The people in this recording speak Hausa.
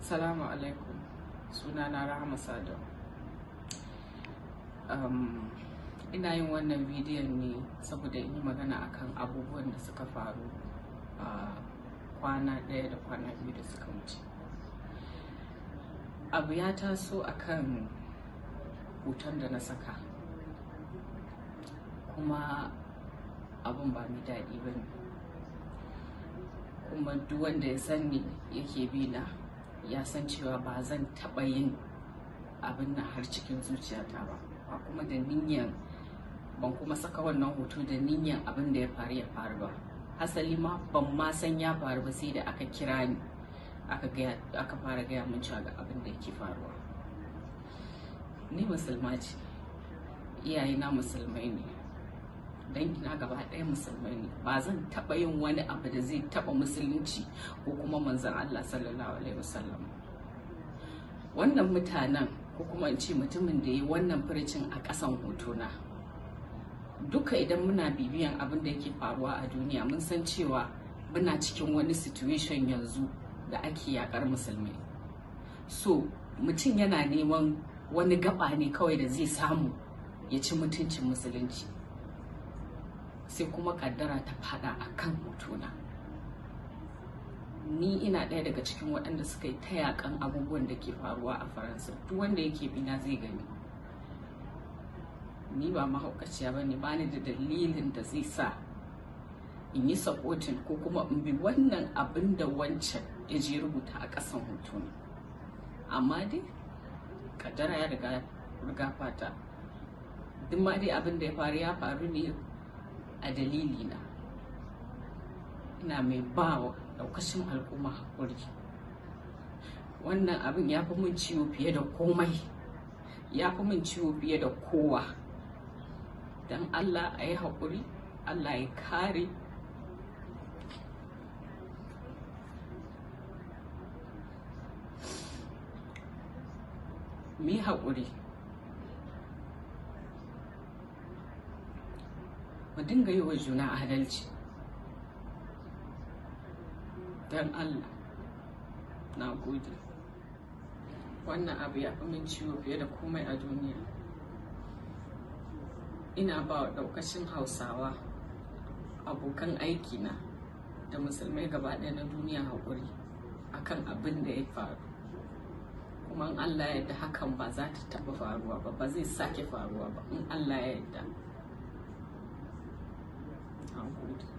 Assalamu alaikum, sunana Rahama sadau. Ina yin wannan bidiyon ne saboda in yi magana akan abubuwan da suka faru a kwana ɗaya da kwana biyu da suka wuce. Abu ya taso akan hoton da na saka, kuma abun ba mai daɗi ba ne, kuma duk wanda ya san ni yake bi na ya san cewa ba zan taɓa yin abin nan har cikin zuciyata ba kuma da niyyar, ban kuma saka wannan hoto da niyyar abin da ya faru ba. Hasali ma ban ma san ya faru ba sai da aka kira ni aka fara gaya min cewa ga abin da yake faruwa. Ni musulma ce, iyayena musulmai ne, dangina gaba ɗaya musulmai ne. Ba zan taɓa yin wani abu da zai taɓa musulunci ko kuma manzon Allah sallallahu alaihi wasallam. Wannan mutanen, ko kuma in ce mutumin da ya yi wannan furicin a ƙasan hotona, duka idan muna bibiyan abin da yake faruwa a duniya mun san cewa muna cikin wani situation yanzu da ake yakar musulmai. So mutum yana neman wani gaba ne kawai da zai samu ya ci mutuncin musulunci, sai kuma kaddara ta fada a kan hotona. Ni ina ɗaya daga cikin waɗanda suka yi ta yakan abubuwan da ke faruwa a Faransa. Duk wanda yake bina zai gani. Ni ba mahaukaciya ba ne, ba ni da dalilin da zai sa in yi supporting ko kuma in bi wannan abin da wancan ya je rubuta a ƙasan hotona. Amma dai kaddara ya riga fata. Duk ma dai abin da ya faru ne a dalilina. Ina mai bawa daukashin al'umma hakuri. Wannan abin ya fi min ciwo fiye da komai, ya fi min ciwo fiye da kowa. Dan Allah a yi hakuri, Allah ya kare. Mu yi hakuri, mu dinga yi wa juna adalci. Dan Allah, na gode. Wannan abu ya fi min ciwo fiye da komai a duniya. Ina ba wa daukashin Hausawa, abokan aikina da musulmai gaba ɗaya na duniya haƙuri akan abin da ya faru. Kuma in Allah ya yarda hakan ba za ta taɓa faruwa ba, ba zai sake faruwa ba in Allah ya yarda. Na gode.